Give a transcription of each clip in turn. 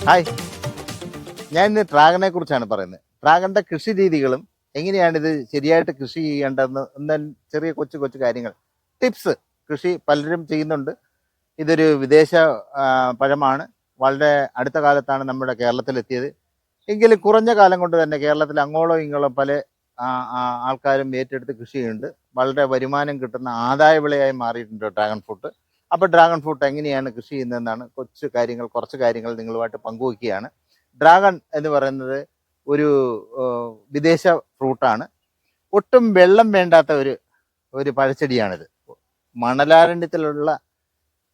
Hi, ഞാൻ ഇന്ന് ഡ്രാഗനെ കുറിച്ചാണ് പറയുന്നത്. ഡ്രാഗന്റെ കൃഷി രീതികളും എങ്ങനെയാണ് ഇത് ശരിയായിട്ട് കൃഷി ചെയ്യേണ്ടതെന്ന് എന്നാൽ ചെറിയ കൊച്ചു കൊച്ചു കാര്യങ്ങൾ, ടിപ്സ്. കൃഷി പലരും ചെയ്യുന്നുണ്ട്. ഇതൊരു വിദേശ പഴമാണ്. വളരെ അടുത്ത കാലത്താണ് നമ്മുടെ കേരളത്തിലെത്തിയത്. എങ്കിലും കുറഞ്ഞ കാലം കൊണ്ട് തന്നെ കേരളത്തിൽ അങ്ങോളം ഇങ്ങോളം പല ആ, ആൾക്കാരും ഏറ്റെടുത്ത് കൃഷി ചെയ്യുന്നുണ്ട്. വളരെ വരുമാനം കിട്ടുന്ന ആദായ വിളയായി മാറിയിട്ടുണ്ട് ഡ്രാഗൺ ഫ്രൂട്ട്. അപ്പോൾ ഡ്രാഗൺ ഫ്രൂട്ട് എങ്ങനെയാണ് കൃഷി ചെയ്യുന്നതെന്നാണ് കുറച്ച് കാര്യങ്ങൾ നിങ്ങളുമായിട്ട് പങ്കുവയ്ക്കുകയാണ്. ഡ്രാഗൺ എന്ന് പറയുന്നത് ഒരു വിദേശ ഫ്രൂട്ടാണ്. ഒട്ടും വെള്ളം വേണ്ടാത്ത ഒരു ഒരു പഴച്ചെടിയാണിത്. മണലാരണ്യത്തിലുള്ള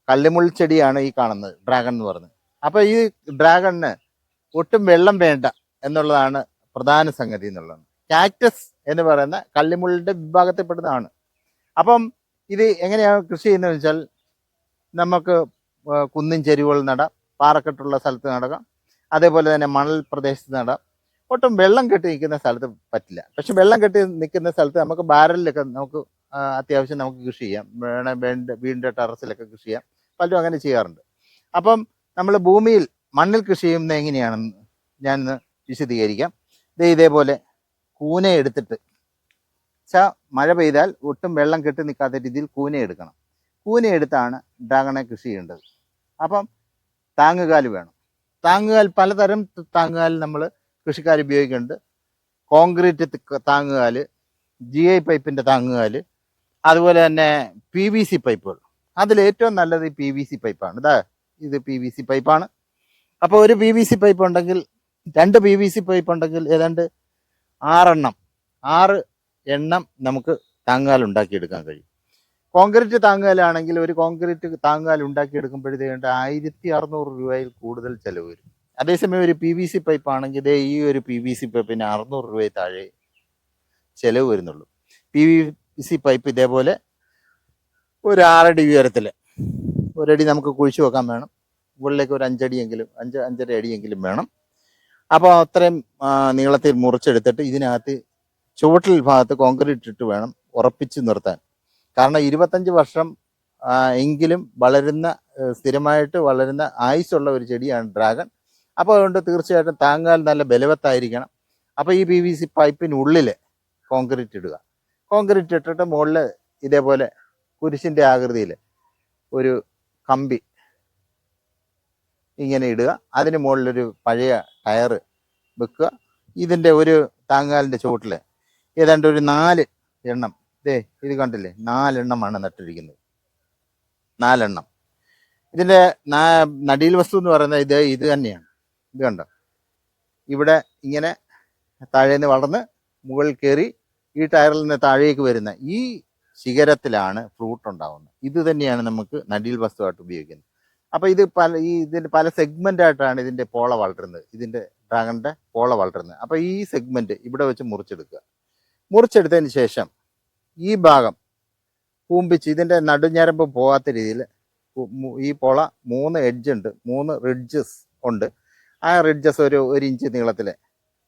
കള്ളിമുൾ ചെടിയാണ് ഈ കാണുന്നത്, ഡ്രാഗൺ എന്ന് പറയുന്നത്. അപ്പോൾ ഈ ഡ്രാഗണിന് ഒട്ടും വെള്ളം വേണ്ട എന്നുള്ളതാണ് പ്രധാന സംഗതി എന്നുള്ളത്. കാക്ടസ് എന്ന് പറയുന്ന കള്ളിമുള്ളിൻ്റെ വിഭാഗത്തിൽപ്പെടുന്നതാണ്. അപ്പം ഇത് എങ്ങനെയാണ് കൃഷി ചെയ്യുന്നതെന്ന് വെച്ചാൽ, നമുക്ക് കുന്നിൻ ചെരുവുകൾ നടാം, പാറക്കെട്ടുള്ള സ്ഥലത്ത് നടാം, അതേപോലെ തന്നെ മണൽ പ്രദേശത്ത് നടാം. ഒട്ടും വെള്ളം കെട്ടി നിൽക്കുന്ന സ്ഥലത്ത് പറ്റില്ല. പക്ഷെ വെള്ളം കെട്ടി നിൽക്കുന്ന സ്ഥലത്ത് നമുക്ക് ബാരലിലൊക്കെ നമുക്ക് അത്യാവശ്യം നമുക്ക് കൃഷി ചെയ്യാം. വീടിൻ്റെ ടെറസിലൊക്കെ കൃഷി ചെയ്യാം. പലരും അങ്ങനെ ചെയ്യാറുണ്ട്. അപ്പം നമ്മൾ ഭൂമിയിൽ മണ്ണിൽ കൃഷി ചെയ്യുന്നത് എങ്ങനെയാണെന്ന് ഞാനിന്ന് വിശദീകരിക്കാം. ഇതേപോലെ കൂന എടുത്തിട്ട് മഴ പെയ്താൽ ഒട്ടും വെള്ളം കെട്ടി നിൽക്കാത്ത രീതിയിൽ കൂന എടുക്കണം. കൂന എടുത്താണ് ഡ്രാഗണെ കൃഷി ചെയ്യേണ്ടത്. അപ്പം താങ്ങുകാൽ വേണം. താങ്ങുകാൽ പലതരം താങ്ങുകാൽ നമ്മൾ കൃഷിക്കാർ ഉപയോഗിക്കുന്നുണ്ട്. കോൺക്രീറ്റ് താങ്ങുകാൽ, GI പൈപ്പിൻ്റെ താങ്ങുകാൽ, അതുപോലെ തന്നെ PVC പൈപ്പുകൾ. അതിലേറ്റവും നല്ലത് ഈ PVC പൈപ്പാണ്. ഇത് PVC പൈപ്പാണ്. അപ്പോൾ ഒരു PVC പൈപ്പ് ഉണ്ടെങ്കിൽ, 2 PVC പൈപ്പ് ഉണ്ടെങ്കിൽ ഏതാണ്ട് 6 എണ്ണം നമുക്ക് താങ്ങുകാൽ ഉണ്ടാക്കിയെടുക്കാൻ കഴിയും. കോൺക്രീറ്റ് താങ്ങുകാലാണെങ്കിൽ ഒരു കോൺക്രീറ്റ് താങ്ങുകാൽ ഉണ്ടാക്കിയെടുക്കുമ്പോഴത്തേക്ക് 1600 രൂപയിൽ കൂടുതൽ ചിലവ് വരും. അതേസമയം ഒരു PVC പൈപ്പ് ആണെങ്കിൽ ഈ ഒരു PVC പൈപ്പിന് 600 രൂപയിൽ താഴെ ചിലവ് വരുന്നുള്ളൂ. PVC പൈപ്പ് ഇതേപോലെ ഒരു 6 അടി ഉയരത്തിൽ, ഒരടി നമുക്ക് കുഴിച്ചു വെക്കാൻ വേണം. മുകളിലേക്ക് ഒരു 5 അടിയെങ്കിലും 5-5.5 അടിയെങ്കിലും വേണം. അപ്പോൾ അത്രയും നീളത്തിൽ മുറിച്ചെടുത്തിട്ട് ഇതിനകത്ത് ചുവട്ടിൽ ഭാഗത്ത് കോൺക്രീറ്റ് ഇട്ട് വേണം ഉറപ്പിച്ച് നിർത്താൻ. കാരണം 25 വർഷം എങ്കിലും സ്ഥിരമായിട്ട് വളരുന്ന ആയുസ്സുള്ള ഒരു ചെടിയാണ് ഡ്രാഗൺ. അപ്പോൾ അതുകൊണ്ട് തീർച്ചയായിട്ടും താങ്ങാൽ നല്ല ബലവത്തായിരിക്കണം. അപ്പോൾ ഈ PVC പൈപ്പിനുള്ളിൽ കോൺക്രീറ്റ് ഇടുക. കോൺക്രീറ്റ് ഇട്ടിട്ട് മുകളിൽ ഇതേപോലെ കുരിശിൻ്റെ ആകൃതിയിൽ ഒരു കമ്പി ഇങ്ങനെ ഇടുക. അതിന് മുകളിലൊരു പഴയ ടയർ വെക്കുക. ഇതിൻ്റെ ഒരു താങ്ങാലിൻ്റെ ചുവട്ടിൽ ഏതാണ്ട് ഒരു 4 എണ്ണം, ഇത് കണ്ടില്ലേ, 4 എണ്ണമാണ് നട്ടിരിക്കുന്നത്. 4 എണ്ണം. ഇതിൻ്റെ നടീൽ വസ്തു എന്ന് പറയുന്നത് ഇത് തന്നെയാണ്. ഇത് കണ്ടോ, ഇവിടെ ഇങ്ങനെ താഴേന്ന് വളർന്ന് മുകളിൽ കയറി ഈ ടയറിൽ നിന്ന് താഴേക്ക് വരുന്ന ഈ ശിഖരത്തിലാണ് ഫ്രൂട്ട് ഉണ്ടാകുന്നത്. ഇത് തന്നെയാണ് നമുക്ക് നടീൽ വസ്തുവായിട്ട് ഉപയോഗിക്കുന്നത്. അപ്പോൾ ഇതിൻ്റെ പല സെഗ്മെൻ്റായിട്ടാണ് ഇതിൻ്റെ പോള വളരുന്നത്, ഇതിൻ്റെ ഡ്രാഗണിൻ്റെ പോള വളരുന്നത്. അപ്പോൾ ഈ സെഗ്മെൻറ്റ് ഇവിടെ വെച്ച് മുറിച്ചെടുത്തതിന് ശേഷം ഈ ഭാഗം കൂമ്പിച്ച് ഇതിൻ്റെ നടുഞ്ഞരമ്പ് പോകാത്ത രീതിയിൽ ഈ പോള 3 എഡ്ജ് ഉണ്ട്, 3 റിഡ്ജസ് ഉണ്ട്. ആ റിഡ്ജസ് ഒരു ഇഞ്ച് നീളത്തിൽ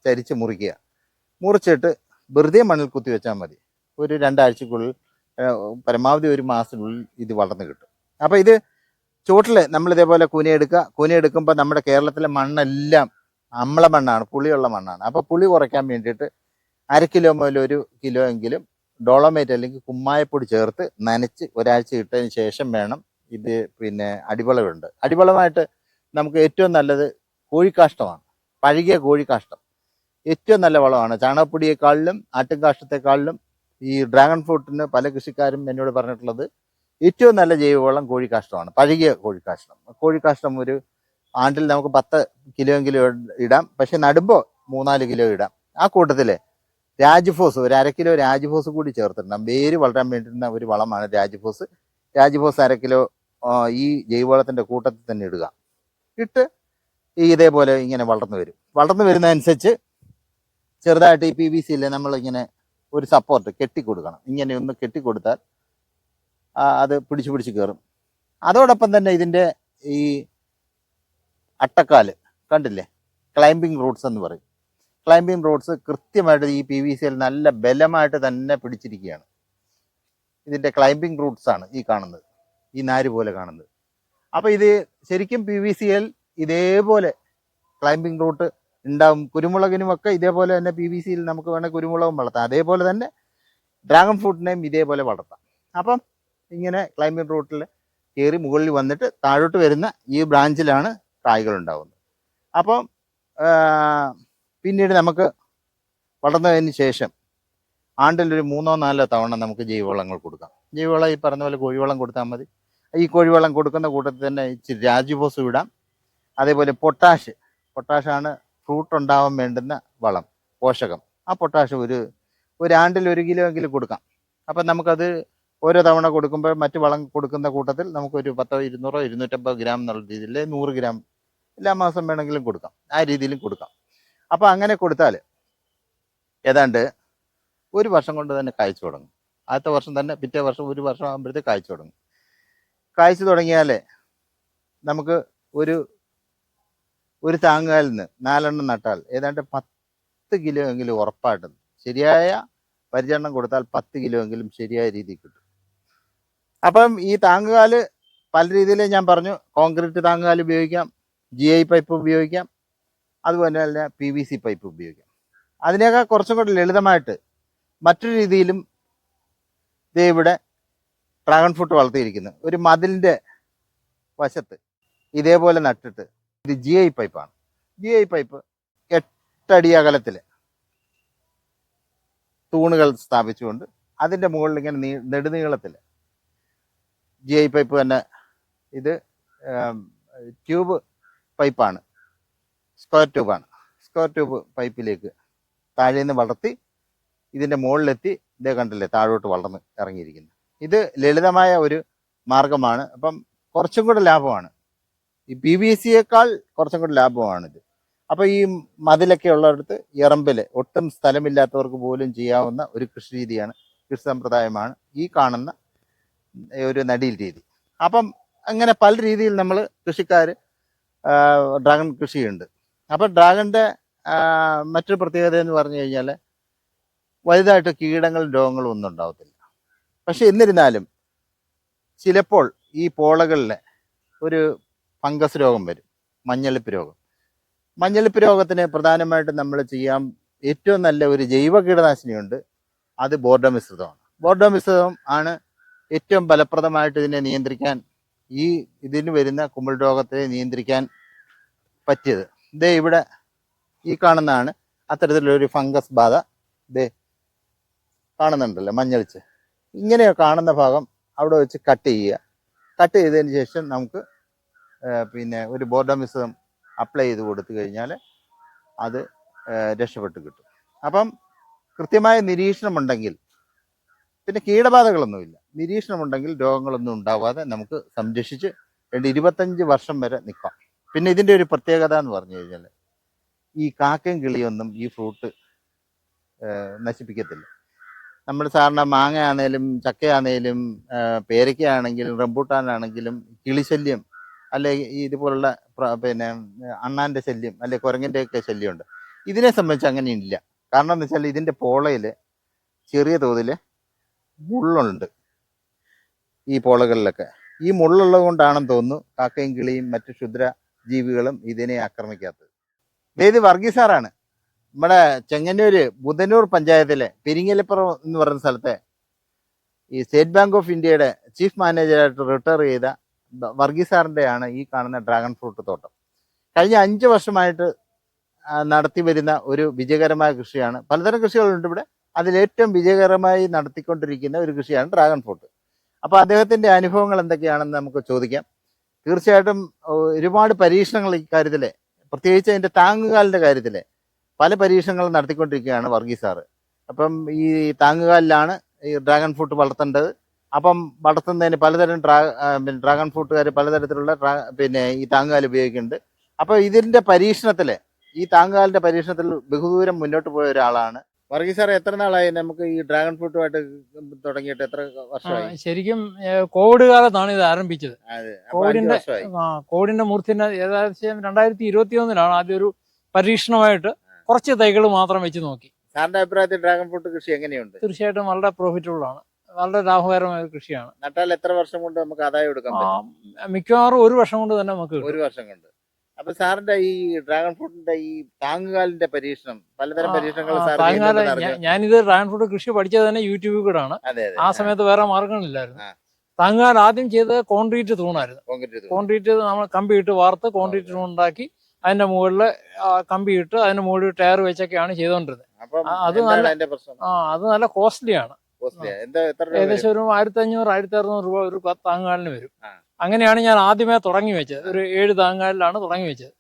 ചരിച്ച് മുറിച്ചിട്ട് വെറുതെ മണ്ണിൽ കുത്തി വെച്ചാൽ മതി. ഒരു 2 ആഴ്ചക്കുള്ളിൽ, പരമാവധി ഒരു മാസത്തിനുള്ളിൽ ഇത് വളർന്ന് കിട്ടും. അപ്പോൾ ഇത് ചുവട്ടിൽ നമ്മളിതേപോലെ കൂനയെടുക്കുമ്പോൾ നമ്മുടെ കേരളത്തിലെ മണ്ണെല്ലാം അമ്ല മണ്ണാണ്, പുളിയുള്ള മണ്ണാണ്. അപ്പോൾ പുളി കുറയ്ക്കാൻ വേണ്ടിയിട്ട് 1/2 കിലോ മുതൽ 1 കിലോ എങ്കിലും ഡോളമേറ്റ് അല്ലെങ്കിൽ കുമ്മായപ്പൊടി ചേർത്ത് നനച്ച് ഒരാഴ്ച ഇട്ടതിന് ശേഷം വേണം ഇത്. പിന്നെ അടിവളമുണ്ട്. അടിവളമായിട്ട് നമുക്ക് ഏറ്റവും നല്ലത് കോഴിക്കാഷ്ടമാണ്. പഴകിയ കോഴിക്കാഷ്ടം ഏറ്റവും നല്ല വളമാണ്. ചാണകപ്പൊടിയേക്കാളിലും ആട്ടുംകാഷ്ടത്തെക്കാളിലും ഈ ഡ്രാഗൺ ഫ്രൂട്ടിന് പല കൃഷിക്കാരും എന്നോട് പറഞ്ഞിട്ടുള്ളത് ഏറ്റവും നല്ല ജൈവവളം കോഴിക്കാഷ്ടമാണ്, പഴകിയ കോഴിക്കാഷ്ടം. കോഴിക്കാഷ്ടം ഒരു ആണ്ടിൽ നമുക്ക് 10 കിലോ എങ്കിലും ഇടാം. പക്ഷെ നടുമ്പോൾ 3-4 കിലോ ഇടാം. ആ കൂട്ടത്തിൽ രാജ്ഫോസ് ഒരു 1/2 കിലോ രാജ്ഫോസ് കൂടി ചേർത്തിടണം. വേര് വളരാൻ വേണ്ടിയിരുന്ന ഒരു വളമാണ് രാജ്ഫോസ് 1/2 കിലോ ഈ ജൈവവളത്തിൻ്റെ കൂട്ടത്തിൽ തന്നെ ഇടുക. ഇട്ട് ഇതേപോലെ ഇങ്ങനെ വളർന്നു വരുന്നതനുസരിച്ച് ചെറുതായിട്ട് ഈ PVC നമ്മളിങ്ങനെ ഒരു സപ്പോർട്ട് കെട്ടിക്കൊടുക്കണം. ഇങ്ങനെ ഒന്ന് കെട്ടിക്കൊടുത്താൽ അത് പിടിച്ച് കയറും. അതോടൊപ്പം തന്നെ ഇതിൻ്റെ ഈ അട്ടക്കാല് കണ്ടില്ലേ, ക്ലൈംബിംഗ് റൂട്ട്സ് എന്ന് പറയും. ക്ലൈംബിംഗ് റൂട്ട്സ് കൃത്യമായിട്ട് ഈ PVCയിൽ നല്ല ബലമായിട്ട് തന്നെ പിടിച്ചിരിക്കുകയാണ്. ഇതിൻ്റെ ക്ലൈംബിംഗ് റൂട്ട്സ് ആണ് ഈ കാണുന്നത്, ഈ നാര് പോലെ കാണുന്നത്. അപ്പോൾ ഇത് ശരിക്കും PVCയിൽ ഇതേപോലെ ക്ലൈംബിംഗ് റൂട്ട് ഉണ്ടാവും. കുരുമുളകിനുമൊക്കെ ഇതേപോലെ തന്നെ PVC-യിൽ നമുക്ക് വേണമെങ്കിൽ കുരുമുളകും വളർത്താം. അതേപോലെ തന്നെ ഡ്രാഗൺ ഫ്രൂട്ടിനെയും ഇതേപോലെ വളർത്താം. അപ്പം ഇങ്ങനെ ക്ലൈംബിംഗ് റൂട്ടിൽ കയറി മുകളിൽ വന്നിട്ട് താഴോട്ട് വരുന്ന ഈ ബ്രാഞ്ചിലാണ് കായ്കൾ ഉണ്ടാവുന്നത്. അപ്പം പിന്നീട് നമുക്ക് വളർന്നതിന് ശേഷം ആണ്ടിലൊരു 3-4 തവണ നമുക്ക് ജൈവവളങ്ങൾ കൊടുക്കാം. ജൈവവളം ഈ പറഞ്ഞ പോലെ കോഴിവളം കൊടുത്താൽ മതി. ഈ കോഴിവളം കൊടുക്കുന്ന കൂട്ടത്തിൽ തന്നെ ഇച്ചിരി രാജ്യബോസ് ഇടാം. അതേപോലെ പൊട്ടാഷാണ് ഫ്രൂട്ട് ഉണ്ടാവാൻ വേണ്ടുന്ന വളം, പോഷകം. ആ പൊട്ടാഷ് ഒരു ആണ്ടിൽ 1 കിലോ എങ്കിലും കൊടുക്കാം. അപ്പം നമുക്കത് ഓരോ തവണ കൊടുക്കുമ്പോൾ മറ്റു വളം കൊടുക്കുന്ന കൂട്ടത്തിൽ നമുക്കൊരു 10, 200, 250 ഗ്രാം എന്നുള്ള രീതിയിൽ 100 ഗ്രാം എല്ലാ മാസം വേണമെങ്കിലും കൊടുക്കാം. ആ രീതിയിലും കൊടുക്കാം. അപ്പം അങ്ങനെ കൊടുത്താൽ ഏതാണ്ട് 1 വർഷം കൊണ്ട് തന്നെ കായ്ച്ചു തുടങ്ങും. ആദ്യത്തെ വർഷം തന്നെ പിറ്റേ വർഷം 1 വർഷം ആകുമ്പോഴത്തേക്ക് കായ്ച്ചു തുടങ്ങും. കായ്ച്ചു തുടങ്ങിയാൽ നമുക്ക് ഒരു താങ്ങാലിൽ നിന്ന് 4 എണ്ണം നട്ടാൽ ഏതാണ്ട് 10 കിലോ എങ്കിലും ഉറപ്പായിട്ടും ശരിയായ പരിചരണം കൊടുത്താൽ 10 കിലോ എങ്കിലും ശരിയായ രീതിയിൽ കിട്ടും. അപ്പം ഈ താങ്ങുകാല് പല രീതിയിൽ ഞാൻ പറഞ്ഞു. കോൺക്രീറ്റ് താങ്ങുകാല് ഉപയോഗിക്കാം, GI പൈപ്പ് ഉപയോഗിക്കാം, അതുപോലെ തന്നെ PVC പൈപ്പ് ഉപയോഗിക്കാം. അതിനേക്കാൾ കുറച്ചും കൂടി ലളിതമായിട്ട് മറ്റൊരു രീതിയിലും ഇവിടെ ഡ്രാഗൺ ഫ്രൂട്ട് വളർത്തിയിരിക്കുന്നു. ഒരു മതിലിൻ്റെ വശത്ത് ഇതേപോലെ നട്ടിട്ട്, ഇത് GI പൈപ്പാണ്. GI പൈപ്പ് 8 അടി അകലത്തിൽ തൂണുകൾ സ്ഥാപിച്ചുകൊണ്ട് അതിൻ്റെ മുകളിൽ ഇങ്ങനെ നെടുനീളത്തിൽ GI പൈപ്പ് തന്നെ. ഇത് ട്യൂബ് പൈപ്പാണ്, സ്ക്വയർ ട്യൂബ് പൈപ്പിലേക്ക് താഴെ നിന്ന് വളർത്തി ഇതിൻ്റെ മുകളിലെത്തി ഇതേ കണ്ടില്ലേ താഴോട്ട് വളർന്ന് ഇറങ്ങിയിരിക്കുന്നു. ഇത് ലളിതമായ ഒരു മാർഗമാണ്. അപ്പം കുറച്ചും കൂടെ ലാഭമാണ്. ഈ PVC-യേക്കാൾ കുറച്ചും കൂടെ ലാഭമാണിത്. അപ്പോൾ ഈ മതിലൊക്കെ ഉള്ളിടത്ത് ഇറമ്പിൽ ഒട്ടും സ്ഥലമില്ലാത്തവർക്ക് പോലും ചെയ്യാവുന്ന ഒരു കൃഷി രീതിയാണ്, കൃഷി സമ്പ്രദായമാണ് ഈ കാണുന്ന ഒരു നടീൽ രീതി. അപ്പം അങ്ങനെ പല രീതിയിൽ നമ്മൾ കൃഷിക്കാർ ഡ്രാഗൺ കൃഷിയുണ്ട്. അപ്പം ഡ്രാഗണിൻ്റെ മറ്റൊരു പ്രത്യേകത എന്ന് പറഞ്ഞു കഴിഞ്ഞാൽ വലുതായിട്ട് കീടങ്ങളും രോഗങ്ങളും ഒന്നും ഉണ്ടാവത്തില്ല. പക്ഷെ എന്നിരുന്നാലും ചിലപ്പോൾ ഈ പോളകളിൽ ഒരു ഫംഗസ് രോഗം വരും, മഞ്ഞളിപ്പ് രോഗം. മഞ്ഞളിപ്പ് രോഗത്തിന് പ്രധാനമായിട്ടും നമ്മൾ ചെയ്യാൻ ഏറ്റവും നല്ല ഒരു ജൈവ കീടനാശിനിയുണ്ട്. അത് ബോർഡോ മിശ്രിതമാണ്. ബോർഡോ മിശ്രിതം ആണ് ഏറ്റവും ഫലപ്രദമായിട്ട് ഇതിനെ നിയന്ത്രിക്കാൻ, ഇതിന് വരുന്ന കുമിൾ രോഗത്തെ നിയന്ത്രിക്കാൻ പറ്റിയത്. ഇതേ ഇവിടെ ഈ കാണുന്നതാണ് അത്തരത്തിലൊരു ഫംഗസ് ബാധ. ഇതേ കാണുന്നുണ്ടല്ലോ മഞ്ഞളിച്ച്. ഇങ്ങനെ കാണുന്ന ഭാഗം അവിടെ വെച്ച് കട്ട് ചെയ്യുക. കട്ട് ചെയ്തതിന് ശേഷം നമുക്ക് പിന്നെ ഒരു ബോർഡോ മിശ്രിതം അപ്ലൈ ചെയ്ത് കൊടുത്തു കഴിഞ്ഞാൽ അത് രക്ഷപ്പെട്ട് കിട്ടും. അപ്പം കൃത്യമായ നിരീക്ഷണമുണ്ടെങ്കിൽ, പിന്നെ കീടബാധകളൊന്നുമില്ല, നിരീക്ഷണമുണ്ടെങ്കിൽ രോഗങ്ങളൊന്നും ഉണ്ടാവാതെ നമുക്ക് സംരക്ഷിച്ച് 25 വർഷം വരെ നിൽക്കാം. പിന്നെ ഇതിൻ്റെ ഒരു പ്രത്യേകത എന്ന് പറഞ്ഞു കഴിഞ്ഞാൽ ഈ കാക്കയും കിളിയൊന്നും ഈ ഫ്രൂട്ട് നശിപ്പിക്കത്തില്ല. നമ്മൾ സാധാരണ മാങ്ങ ആണെങ്കിലും ചക്കയാണെങ്കിലും പേരയ്ക്കയാണെങ്കിലും റംബൂട്ടാനാണെങ്കിലും കിളിശല്യം അല്ലെ ഇതുപോലുള്ള പിന്നെ അണ്ണാൻ്റെ ശല്യം അല്ലെ കുരങ്ങൻ്റെയൊക്കെ ശല്യമുണ്ട്. ഇതിനെ സംബന്ധിച്ച് അങ്ങനെയില്ല. കാരണം എന്ന് വെച്ചാൽ ഇതിൻ്റെ പോളയിൽ ചെറിയ തോതിൽ മുള്ളുണ്ട്. ഈ പോളകളിലൊക്കെ ഈ മുള്ളുള്ളത് കൊണ്ടാണെന്ന് തോന്നുന്നു കാക്കയും കിളിയും മറ്റു ക്ഷുദ്ര ജീവികളും ഇതിനെ ആക്രമിക്കാത്തത്. ഇത് വർഗീസാറാണ്. നമ്മുടെ ചെങ്ങന്നൂർ ബുധനൂർ പഞ്ചായത്തിലെ പെരിങ്ങലപ്പുറം എന്ന് പറയുന്ന സ്ഥലത്തെ ഈ സ്റ്റേറ്റ് ബാങ്ക് ഓഫ് ഇന്ത്യയുടെ ചീഫ് മാനേജറായിട്ട് റിട്ടയർ ചെയ്ത വർഗീസാറിൻ്റെയാണ് ഈ കാണുന്ന ഡ്രാഗൺ ഫ്രൂട്ട് തോട്ടം. കഴിഞ്ഞ 5 വർഷമായിട്ട് നടത്തി വരുന്ന ഒരു വിജയകരമായ കൃഷിയാണ്. പലതരം കൃഷികളുണ്ട് ഇവിടെ. അതിലേറ്റവും വിജയകരമായി നടത്തിക്കൊണ്ടിരിക്കുന്ന ഒരു കൃഷിയാണ് ഡ്രാഗൺ ഫ്രൂട്ട്. അപ്പോൾ അദ്ദേഹത്തിൻ്റെ അനുഭവങ്ങൾ എന്തൊക്കെയാണെന്ന് നമുക്ക് ചോദിക്കാം. തീർച്ചയായിട്ടും ഒരുപാട് പരീക്ഷണങ്ങൾ ഇക്കാര്യത്തിൽ, പ്രത്യേകിച്ച് അതിൻ്റെ താങ്ങുകാലിൻ്റെ കാര്യത്തിൽ പല പരീക്ഷണങ്ങളും നടത്തിക്കൊണ്ടിരിക്കുകയാണ് വർഗീസാറ്. അപ്പം ഈ താങ്ങുകാലിലാണ് ഈ ഡ്രാഗൺ ഫ്രൂട്ട് വളർത്തേണ്ടത്. അപ്പം വളർത്തുന്നതിന് പലതരം ഡ്രാഗൺ ഫ്രൂട്ടുകാർ പലതരത്തിലുള്ള പിന്നെ ഈ താങ്ങുകാൽ ഉപയോഗിക്കുന്നുണ്ട്. അപ്പോൾ ഇതിൻ്റെ പരീക്ഷണത്തിൽ, ഈ താങ്ങുകാലിൻ്റെ പരീക്ഷണത്തിൽ ബഹുദൂരം മുന്നോട്ട് പോയ ഒരാളാണ് വർഗീസാറ്. എത്ര നാളായി നമുക്ക് ഈ ഡ്രാഗൺ ഫ്രൂട്ടുമായിട്ട് തുടങ്ങിയിട്ട്? എത്ര വർഷമായി? ശരിക്കും കോവിഡ് കാലത്താണ് ഇത് ആരംഭിച്ചത്. കോവിഡിന്റെ മൂർത്തിനെ ഏകദേശം 2021 ആദ്യം ഒരു പരീക്ഷണമായിട്ട് കുറച്ച് തൈകൾ മാത്രം വെച്ച് നോക്കി. സാറിന്റെ അഭിപ്രായത്തിൽ ഡ്രാഗൺ ഫ്രൂട്ട് കൃഷി എങ്ങനെയുണ്ട്? തീർച്ചയായിട്ടും വളരെ പ്രോഫിറ്റബിൾ ആണ്, വളരെ ലാഭകരമായ കൃഷിയാണ്. നട്ടാൽ എത്ര വർഷം കൊണ്ട് നമുക്ക് ആദായം എടുക്കാൻ പറ്റും? മിക്കവാറും 1 വർഷം കൊണ്ട് തന്നെ നമുക്ക് 1 വർഷം കൊണ്ട്. അപ്പൊ സാറിന്റെ ഈ ഡ്രാഗൺ ഫ്രൂട്ടിന്റെ ഈ താങ്ങുകാലിന്റെ പരീക്ഷണം പലതരം പരീക്ഷണങ്ങൾ സാർ താങ്ങാല ചെയ്യുന്നുണ്ടെന്ന് അറിഞ്ഞു. ഞാനിത് ഡ്രാഗൺ ഫ്രൂട്ട് കൃഷി പഠിച്ചത് തന്നെ യൂട്യൂബിൽ കൂടെ ആണ്. അതെ അതെ. ആ സമയത്ത് വേറെ മാർഗങ്ങളില്ലായിരുന്നു. ആ. താങ്ങാൽ ആദ്യം ചെയ്തത് കോൺക്രീറ്റ് തൂണായിരുന്നു. കോൺക്രീറ്റ് കോൺക്രീറ്റ് നമ്മൾ കമ്പി ഇട്ട് വാർത്ത് കോൺക്രീറ്റ് തൂൺ ഉണ്ടാക്കി അതിന്റെ മുകളിൽ കമ്പി ഇട്ട് അതിന്റെ മുകളിൽ ടയർ വെച്ചൊക്കെയാണ് ചെയ്തുകൊണ്ടിരുന്നത്. അത് നല്ല അതിന്റെ പ്രശ്നം അത് നല്ല കോസ്റ്റ്ലി ആണ്. എന്താ എത്ര രൂപ ഏകദേശം ഒരു 1500 1600 രൂപ ഒരു താങ്ങാലിന് വരും. ആ. അങ്ങനെയാണ് ഞാൻ ആദ്യമേ തുടങ്ങി വെച്ചത്. ഒരു 7 താങ്ങാലിലാണ് തുടങ്ങി വെച്ചത്.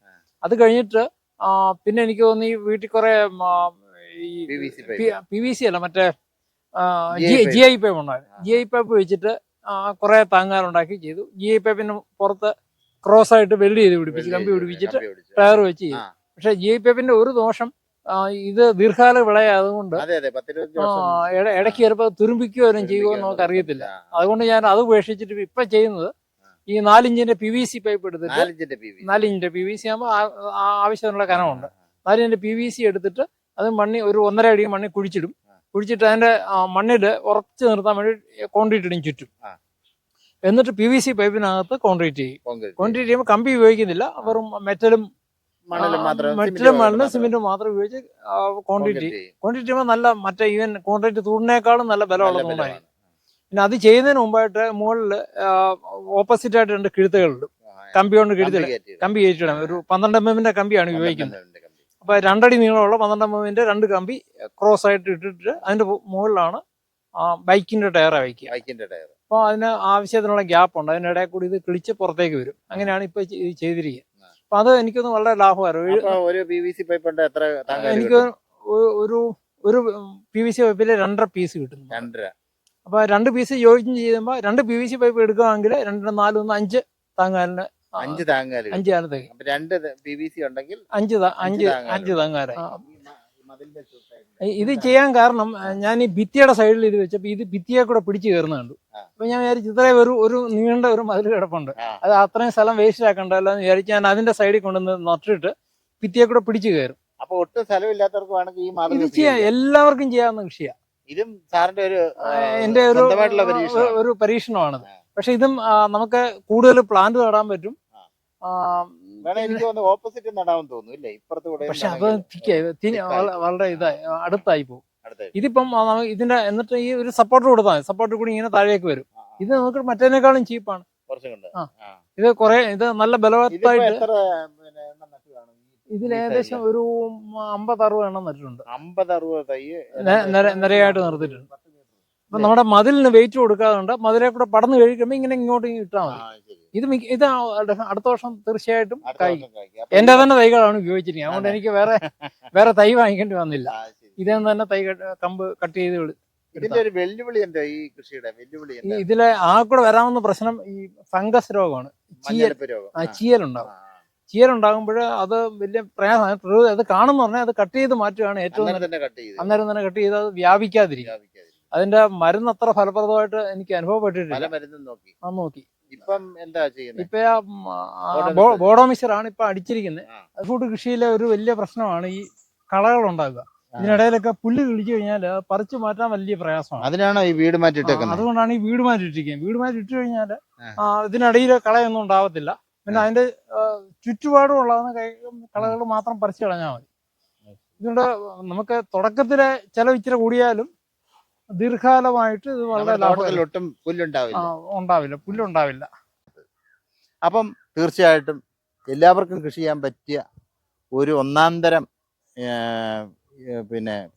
അത് കഴിഞ്ഞിട്ട് പിന്നെ എനിക്ക് തോന്നി വീട്ടിൽ കുറെ PVC അല്ല മറ്റേ GI പൈപ്പ് ഉണ്ടായിരുന്നു. GI പൈപ്പ് വെച്ചിട്ട് കുറെ താങ്ങാലുണ്ടാക്കി ചെയ്തു. GI പൈപ്പിന് പുറത്ത് ക്രോസ് ആയിട്ട് വെൽഡ് ചെയ്ത് പിടിപ്പിച്ച് കമ്പി പിടിപ്പിച്ചിട്ട് ടയർ വെച്ച് ചെയ്തു. പക്ഷെ GI പൈപ്പിന്റെ ഒരു ദോഷം ഇത് ദീർഘകാല വിളയായതുകൊണ്ട് ഇടയ്ക്ക് ചിലപ്പോൾ തുരുമ്പിക്കുകയോ ചെയ്യുമോ എന്ന് നമുക്ക് അറിയത്തില്ല. അതുകൊണ്ട് ഞാൻ അത് ഉപേക്ഷിച്ചിട്ട് ഇപ്പൊ ചെയ്യുന്നത് ഈ 4 ഇഞ്ചിന്റെ PVC പൈപ്പ് എടുത്തിട്ട് 4 ഇഞ്ചിന്റെ PVC ആകുമ്പോൾ ആവശ്യത്തിനുള്ള കനമുണ്ട്. 4 ഇഞ്ചിന്റെ PVC എടുത്തിട്ട് അത് ഒരു 1.5 അടി മണ്ണിൽ കുഴിച്ചിടും. കുഴിച്ചിട്ട് അതിന്റെ മണ്ണിൽ ഉറച്ചു നിർത്താൻ വേണ്ടി കോൺക്രീറ്റ് ഇടും ചുറ്റും. എന്നിട്ട് PVC പൈപ്പിനകത്ത് കോൺക്രീറ്റ് ചെയ്യും. കോൺക്രീറ്റ് ചെയ്യുമ്പോൾ കമ്പി ഉപയോഗിക്കുന്നില്ല, വെറും മെറ്റലും മണ്ണിലും സിമെന്റും മാത്രം ഉപയോഗിച്ച് കോൺക്രീറ്റ് ചെയ്യും. കോൺക്രീറ്റ് ചെയ്യുമ്പോൾ നല്ല മറ്റേ ഈവൻ കോൺക്രീറ്റ് തൂണിനേക്കാളും നല്ല ബലമുള്ള തൂണായി. പിന്നെ അത് ചെയ്യുന്നതിന് മുമ്പായിട്ട് മുകളിൽ ഓപ്പോസിറ്റ് ആയിട്ട് 2 കിഴുത്തുകളുണ്ട്. കമ്പി കൊണ്ട് കമ്പി കയറ്റിയിടാം. ഒരു 12 mm കമ്പിയാണ് ഉപയോഗിക്കുന്നത്. അപ്പൊ 2 അടി നീളമുള്ള 12 mm 2 കമ്പി ക്രോസ് ആയിട്ട് ഇട്ടിട്ട് അതിന്റെ മുകളിലാണ് ബൈക്കിന്റെ ടയർ വയ്ക്കുക. അപ്പൊ അതിന് ആവശ്യത്തിനുള്ള ഗ്യാപ്പ് ഉണ്ട്. അതിനിടയിൽ കൂടി ഇത് കിളിച്ച് പുറത്തേക്ക് വരും. അങ്ങനെയാണ് ഇപ്പൊ ചെയ്തിരിക്കുക. അപ്പൊ അത് എനിക്കൊന്ന് വളരെ ലാഭകരം. എനിക്ക് ഒരു PVC പൈപ്പിൽ 2.5 പീസ് കിട്ടുന്നു. അപ്പൊ 2 പീസ് യോജിച്ച് ചെയ്യുമ്പോൾ 2 PVC പൈപ്പ് എടുക്കുകയാണെങ്കിൽ 2 4 1 5 താങ്ങാലിന് 5 താങ്ങാലത്തേക്ക് 5 താങ്ങാലായി. ഇത് ചെയ്യാൻ കാരണം ഞാൻ ഈ ഭിത്തിയുടെ സൈഡിൽ ഇത് വെച്ചപ്പോ ഇത് ഭിത്തിയെ കൂടെ പിടിച്ചു കയറുന്ന കണ്ടു. അപ്പൊ ഞാൻ വിചാരിച്ചു ഇത്രയും ഒരു നീണ്ട ഒരു മതിൽ കിടപ്പുണ്ട്, അത് അത്രയും സ്ഥലം വേസ്റ്റ് ആക്കണ്ടല്ലോ എന്ന് വിചാരിച്ച് ഞാൻ അതിന്റെ സൈഡിൽ കൊണ്ടുവന്ന് നട്ടിട്ട് ഭിത്തിയെ കൂടെ പിടിച്ചു കയറും. അപ്പൊ ഒട്ടും സ്ഥലമില്ലാത്തവർക്ക് ഇത് ചെയ്യാം, എല്ലാവർക്കും ചെയ്യാവുന്ന കൃഷിയാണ്. ഇതും സാറിന്റെ എന്റെ ഒരു പരീക്ഷണമാണത്. പക്ഷെ ഇതും നമുക്ക് കൂടുതൽ പ്ലാന്റ് നടാൻ പറ്റും. ഓപ്പോസിറ്റ് നടാൻ തോന്നുന്നു. പക്ഷെ അത് വളരെ ഇതായി അടുത്തായി പോകും. ഇതിപ്പം ഇതിന്റെ എന്നിട്ട് ഈ ഒരു സപ്പോർട്ട് കൊടുത്താൽ സപ്പോർട്ട് കൂടി ഇങ്ങനെ താഴേക്ക് വരും. ഇത് നമുക്ക് മറ്റേനേക്കാളും ചീപ്പാണ്. ഇത് ഇത് നല്ല ബലവത്തായിട്ട് ഇതിൽ ഏകദേശം ഒരു 50-60 എണ്ണം നട്ടിട്ടുണ്ട്. 50-60 തൈ നിരയായിട്ട് നിർത്തിയിട്ടുണ്ട്. അപ്പൊ നമ്മുടെ മതിലിന് വെയിറ്റ് കൊടുക്കാതുണ്ട്. മതിലെ കൂടെ പടന്നു കഴിക്കുമ്പോ ഇങ്ങനെ ഇങ്ങോട്ട് ഇട്ടാൽ മതി. ഇത് അടുത്ത വർഷം തീർച്ചയായിട്ടും കായ്ക്കും. എന്റെ തന്നെ തൈകളാണ് ഉപയോഗിച്ചിരിക്കുന്നത്. അതുകൊണ്ട് എനിക്ക് വേറെ തൈ വാങ്ങിക്കേണ്ടി വന്നില്ല. ഇതേന്ന് തന്നെ തൈ കമ്പ് കട്ട് ചെയ്ത് ഇതിലെ കൂടെ വരാവുന്ന പ്രശ്നം ഈ ഫംഗസ് രോഗമാണ്. ചീയലുണ്ടാവും. ചീയലുണ്ടാകുമ്പോൾ അത് വലിയ പ്രയാസമാണ്. അത് കാണുന്ന പറഞ്ഞാൽ അത് കട്ട് ചെയ്ത് മാറ്റുകയാണ് ഏറ്റവും അന്നേരം തന്നെ കട്ട് ചെയ്ത് അത് വ്യാപിക്കാതിരിക്കും. അതിന്റെ മരുന്ന് അത്ര ഫലപ്രദമായിട്ട് എനിക്ക് അനുഭവപ്പെട്ടിട്ടില്ല. നോക്കി ഇപ്പൊ ബോഡോമിക്സറാണ് ഇപ്പൊ അടിച്ചിരിക്കുന്നത്. ഫ്രൂട്ട് കൃഷിയിലെ ഒരു വലിയ പ്രശ്നമാണ് ഈ കളകൾ ഉണ്ടാകുക. ഇതിനിടയിലൊക്കെ പുല്ല് കിളിച്ചു കഴിഞ്ഞാൽ പറിച്ചു മാറ്റാൻ വലിയ പ്രയാസമാണ്. അതിനാണ് ഈ വീട് മാറ്റിയിട്ടേക്കുന്നത്. അതുകൊണ്ടാണ് ഈ വീട് മാറ്റിയിട്ടിരിക്കുന്നത്. വീട് മാറ്റി ഇട്ട് കഴിഞ്ഞാൽ ഇതിനിടയിൽ കളയൊന്നും ഉണ്ടാവത്തില്ല. പിന്നെ അതിന്റെ ചുറ്റുപാടും ഉള്ളതെന്ന് കളകൾ മാത്രം പറിച്ചു കളഞ്ഞാൽ മതി. ഇതുകൊണ്ട് നമുക്ക് തുടക്കത്തിലെ ചെലവ് ഇച്ചിരി കൂടിയാലും ദീർഘകാലമായിട്ട് ഇത് വളരെ ഒട്ടും പുല്ലുണ്ടാവില്ല. അപ്പം തീർച്ചയായിട്ടും എല്ലാവർക്കും കൃഷി ചെയ്യാൻ പറ്റിയ ഒരു ഒന്നാന്തരം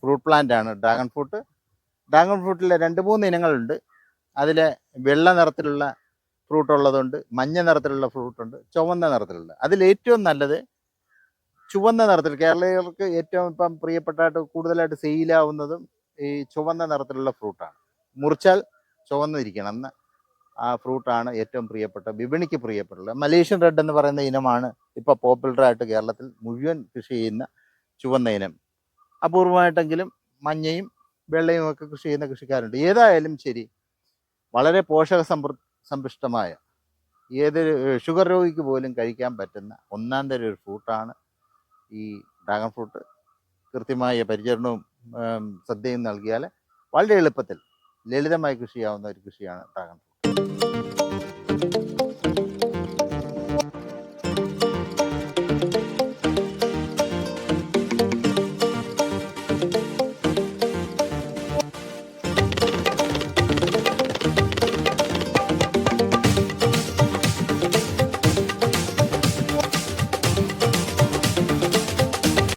ഫ്രൂട്ട് പ്ലാന്റ് ആണ് ഡ്രാഗൺ ഫ്രൂട്ട്. ഡ്രാഗൺ ഫ്രൂട്ടിലെ 2-3 ഇനങ്ങളുണ്ട്. അതിൽ വെള്ള നിറത്തിലുള്ള ഫ്രൂട്ട് ഉള്ളതുണ്ട്, മഞ്ഞ നിറത്തിലുള്ള ഫ്രൂട്ടുണ്ട്, ചുവന്ന നിറത്തിലുള്ള. അതിൽ ഏറ്റവും നല്ലത് ചുവന്ന നിറത്തിൽ കേരളീയർക്ക് ഏറ്റവും ഇപ്പം പ്രിയപ്പെട്ടായിട്ട് കൂടുതലായിട്ട് സെയിലാവുന്നതും ഈ ചുവന്ന നിറത്തിലുള്ള ഫ്രൂട്ടാണ്. മുറിച്ചാൽ ചുവന്നിരിക്കണം എന്ന ആ ഫ്രൂട്ടാണ് ഏറ്റവും പ്രിയപ്പെട്ട, വിപണിക്ക് പ്രിയപ്പെട്ടുള്ളത്. മലേഷ്യൻ റെഡ് എന്ന് പറയുന്ന ഇനമാണ് ഇപ്പോൾ പോപ്പുലറായിട്ട് കേരളത്തിൽ മുഴുവൻ കൃഷി ചെയ്യുന്ന ചുവന്ന ഇനം. അപൂർവമായിട്ടെങ്കിലും മഞ്ഞയും വെള്ളയും ഒക്കെ കൃഷി ചെയ്യുന്ന കൃഷിക്കാരുണ്ട്. ഏതായാലും ശരി, വളരെ സമ്പുഷ്ടമായ ഏതൊരു ഷുഗർ രോഗിക്ക് പോലും കഴിക്കാൻ പറ്റുന്ന ഒന്നാന്തരം ഒരു ഫ്രൂട്ടാണ് ഈ ഡ്രാഗൺ ഫ്രൂട്ട്. കൃത്യമായ പരിചരണവും ശ്രദ്ധയും നൽകിയാൽ വളരെ എളുപ്പത്തിൽ ലളിതമായി കൃഷി ചെയ്യാവുന്ന ഒരു കൃഷിയാണ് ഡ്രാഗൺ ഫ്രൂട്ട്.